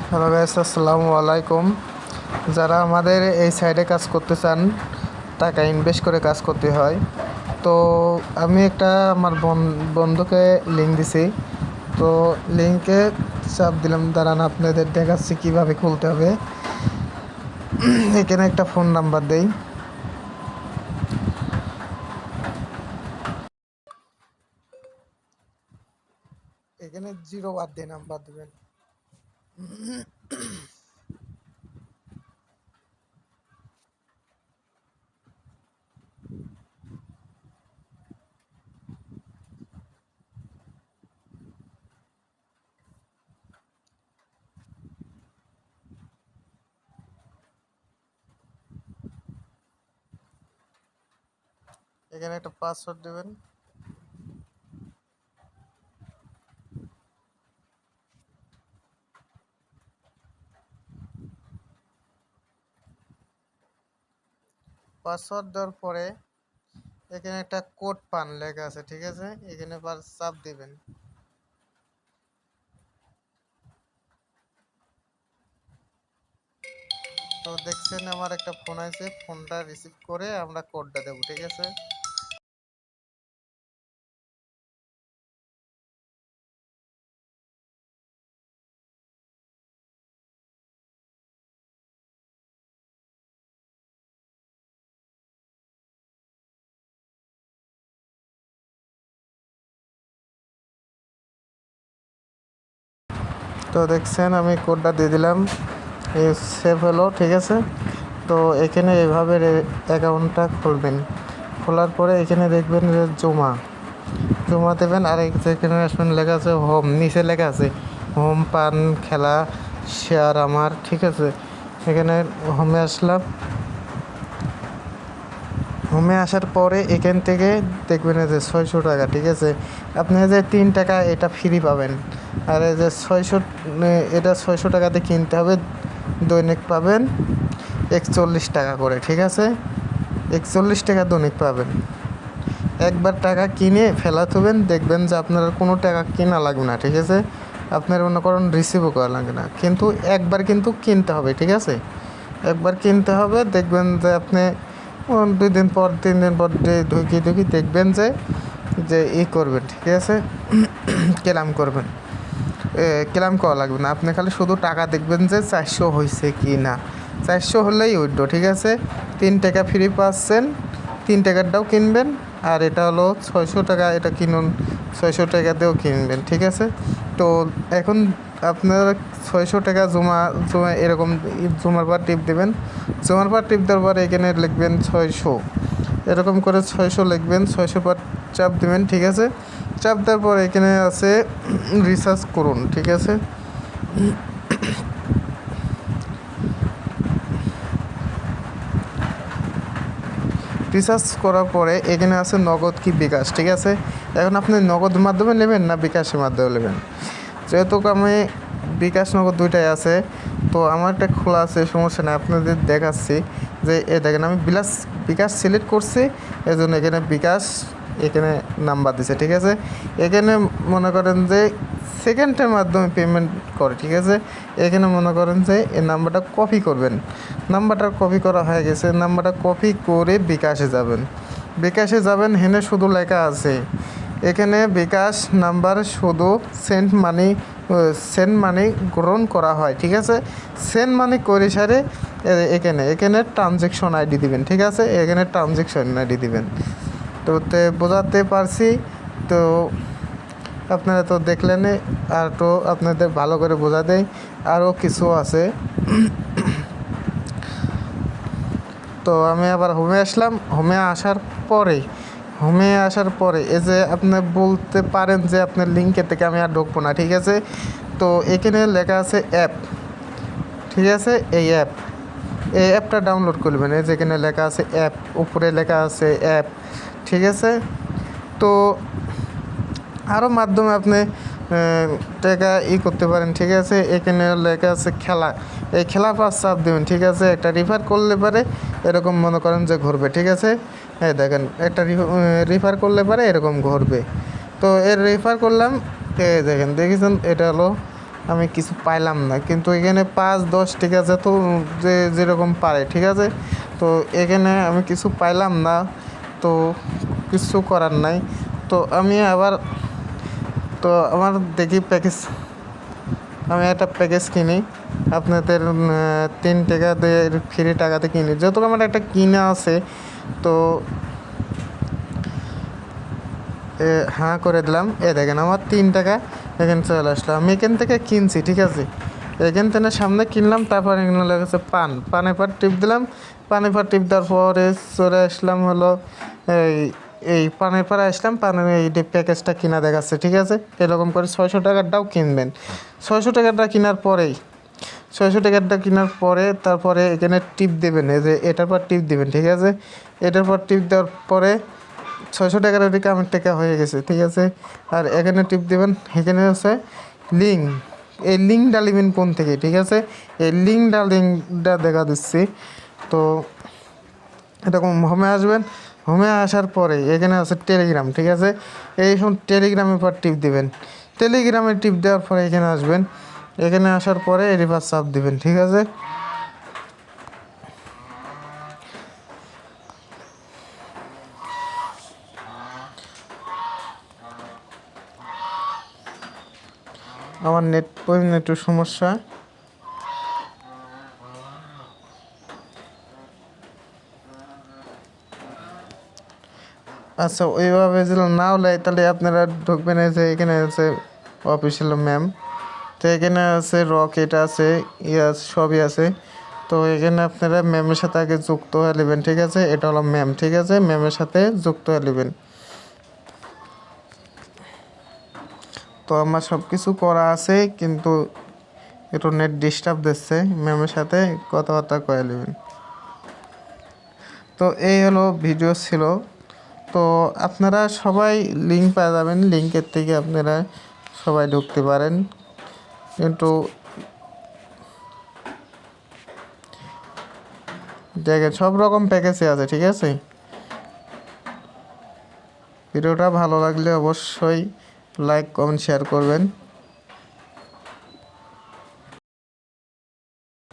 Hello guys, আসসালামু আলাইকুম। যারা আমাদের এই সাইডে কাজ করতে চান, টাকা ইনভেস্ট করে কাজ করতে হয়। তো আমি একটা আমার বন্ধুকে লিঙ্ক দিছি। তো লিঙ্কে চাপ দিলাম, দাঁড়ান আপনাদের দেখাচ্ছি কীভাবে খুলতে হবে। এখানে একটা ফোন নাম্বার দেই। এখানে 0 বাদ দিয়ে নাম্বার দেবেন। এখানে একটা পাসওয়ার্ড দেবেন। পাসওয়ার্ড দেওয়ার পরে এখানে একটা কোড পান লেখা আছে, ঠিক আছে? এখানে চাপ দিবেন। তো দেখছেন আমার একটা ফোন আছে, ফোনটা রিসিভ করে আমরা কোডটা দেবো, ঠিক আছে? তো দেখছেন আমি কোডটা দিয়ে দিলাম, সেভ হলো, ঠিক আছে? তো এখানে এভাবে অ্যাকাউন্টটা খুলবেন। খোলার পরে এখানে দেখবেন যে জমা জমা দেবেন। আর যেখানে আসবেন লেখা আছে হোম, নিচে লেখা আছে হোম, পান, খেলা, শেয়ার আমার, ঠিক আছে? এখানে হোমে আসলাম। হোমে আসার পরে এখান থেকে দেখবেন যে 600 টাকা, ঠিক আছে? আপনি যে 3 টাকা এটা ফ্রি পাবেন। আর এই যে 600, এটা 600 টাকাতে কিনতে হবে। দৈনিক পাবেন 41 টাকা করে, ঠিক আছে? 41 টাকা দৈনিক পাবেন। একবার টাকা কিনে ফেলা থবেন, দেখবেন যে আপনার কোনো টাকা কেনা লাগবে না, ঠিক আছে? আপনার মনে করেন রিসিভও করা লাগবে না, কিন্তু একবার কিন্তু কিনতে হবে, ঠিক আছে? একবার কিনতে হবে। দেখবেন যে আপনি 2 দিন পর 3 দিন পর ঢুকি দেখবেন যে যে করবেন, ঠিক আছে? ক্লেম করবেন। ক্লেম করা লাগবে না, আপনি খালি শুধু টাকা দেখবেন যে 400 হয়েছে কি না। 400 হলেই উইথড্র, ঠিক আছে? 3 টাকা ফ্রি পাচ্ছেন, 3 টাকারটাও কিনবেন। আর এটা হলো 600 টাকা, এটা কিনুন 600 টাকাতেও কিনবেন, ঠিক আছে? তো এখন আপনার 600 টাকা জমা জমা এরকম জমার পর টিপ দেবেন। জমার পর টিপ দেওয়ার পর এখানে লিখবেন 600, এরকম করে 600 লিখবেন। 600 পর চাপ দেবেন, ঠিক আছে? চাপ দেওয়ার পর এখানে আছে রিসার্চ করুন, ঠিক আছে? রিসার্চ করার পরে এখানে আছে নগদ কি বিকাশ, ঠিক আছে? এখন আপনি নগদ মাধ্যমে নেবেন না বিকাশের মাধ্যমে নেবেন? যেহেতু আমি বিকাশ নগদ দুইটাই আছে, তো আমার একটা খোলা আছে, সমস্যা নেই, আপনাদের দেখাচ্ছি। যে দেখেন আমি বিকাশ সিলেক্ট করছি, এই জন্য এখানে বিকাশ এখানে নাম্বার দিছে, ঠিক আছে? এখানে মনে করেন যে সেকেন্ডের মাধ্যমে পেমেন্ট করে, ঠিক আছে? এখানে মনে করেন যে এই নাম্বারটা কপি করবেন। নাম্বারটা কপি করা হয়ে গেছে, নাম্বারটা কপি করে বিকাশে যাবেন। বিকাশে যাবেন, হেনে শুধু লেখা আছে এখানে বিকাশ নাম্বার শুধু সেন্ড মানি গ্রহণ করা হয়, ঠিক আছে? সেন্ড মানি করে সারে এখানে ট্রানজ্যাকশন আইডি দিবেন, ঠিক আছে? এখানে ট্রানজ্যাকশন আইডি দিবেন। তো বোঝাতে পারছি তো? আপনারা তো দেখলেন। আর তো আপনাদের ভালো করে বোঝা দেয়, আরও কিছু আছে। তো আমি আবার হোমে আসলাম। হোমে আসার পরে এই যে আপনি বলতে পারেন যে আপনার লিঙ্কের থেকে আমি আর ঢুকবো না, ঠিক আছে? তো এখানে লেখা আছে অ্যাপ, ঠিক আছে? এই অ্যাপটা ডাউনলোড করবেন। এই যেখানে লেখা আছে অ্যাপ, উপরে লেখা আছে অ্যাপ, ঠিক আছে? তো আরও মাধ্যমে আপনি টাকা করতে পারেন, ঠিক আছে? এখানে লেখা আছে খেলা, এই খেলা পাস চাপ দেবেন, ঠিক আছে? একটা রেফার করলে পারে এরকম মনে করেন যে ঘুরবে, ঠিক আছে? হ্যাঁ দেখেন, একটা রেফার করলে পারে এরকম ঘুরবে। তো এর রেফার করলাম, দেখেন দেখেছেন এটা হলো আমি কিছু পাইলাম না, কিন্তু এখানে 5-10 টাকা যত যে যেরকম পারে, ঠিক আছে। তো এখানে আমি কিছু পাইলাম না, তো কিছু করার নাই। তো আমি আবার, তো আমার দেখি প্যাকেজ, আমি একটা প্যাকেজ কিনি আপনাদের 3 টাকা দিয়ে ফ্রি টাকাতে কিনি, যেহেতু আমার একটা কিনা আছে। তো হ্যাঁ করে দিলাম, দেখেন আমার 3 টাকা এখানে চলে আসলো। আমি এখান থেকে কিনছি, ঠিক আছে। এখান থেকে সামনে কিনলাম, তারপর এখানে লেগেছে পানের পর টিপ দিলাম। পানের পর টিপ দেওয়ার পরে চলে আসলাম হলো এই এই পানের পরে আসলাম, পানের এই প্যাকেজটা কিনা দেখাচ্ছে, ঠিক আছে। এরকম করে 600 টাকারটাও কিনবেন। 600 টাকারটা কেনার পরেই 600 টাকারটা কেনার পরে তারপরে এখানে টিপ দেবেন, এই যে এটার পর টিপ দেবেন, ঠিক আছে। এটার পর টিপ দেওয়ার পরে 600 টাকার ওদিকে আমার টাকা হয়ে গেছে, ঠিক আছে। আর এখানে টিপ দেবেন, এখানে আছে লিঙ্ক, এই লিঙ্কটা নেবেন কোন থেকে, ঠিক আছে। এই লিঙ্কটা দেখা দিচ্ছি। তো এরকম হোমে আসবেন, হোমে আসার পরে এখানে আছে টেলিগ্রাম, ঠিক আছে। এই সময় টেলিগ্রামের পর টিপ দেবেন। টেলিগ্রামে টিপ দেওয়ার পরে এখানে আসবেন, এখানে আসার পরে রিভার্স চাপ দিবেন, ঠিক আছে। আমার নেট একটু সমস্যা। আচ্ছা, ওইভাবে যদি না হলে তাহলে আপনারা ঢুকবেন, যে এখানে আছে অফিসিয়াল ম্যাম। তো এখানে আছে রকেট আছে, সবই আছে। তো এখানে আপনারা ম্যামের সাথে আগে যুক্ত হয়ে নেবেন, ঠিক আছে। এটা হলো ম্যাম, ঠিক আছে। ম্যামের সাথে যুক্ত হয়ে নেবেন। তো আমার সব কিছু করা আছে, কিন্তু একটু নেট ডিস্টার্ব দিচ্ছে, ম্যামের সাথে কথাবার্তা কয়ে নেবেন। তো এই হলো ভিডিও ছিল। তো আপনারা সবাই লিঙ্ক পেয়ে যাবেন, লিঙ্কের থেকে আপনারা সবাই ঢুকতে পারেন, কিন্তু দেখেন সব রকম প্যাকেজই আছে, ঠিক আছে। ভিডিওটা ভালো লাগলে অবশ্যই লাইক, কমেন্ট, শেয়ার করবেন।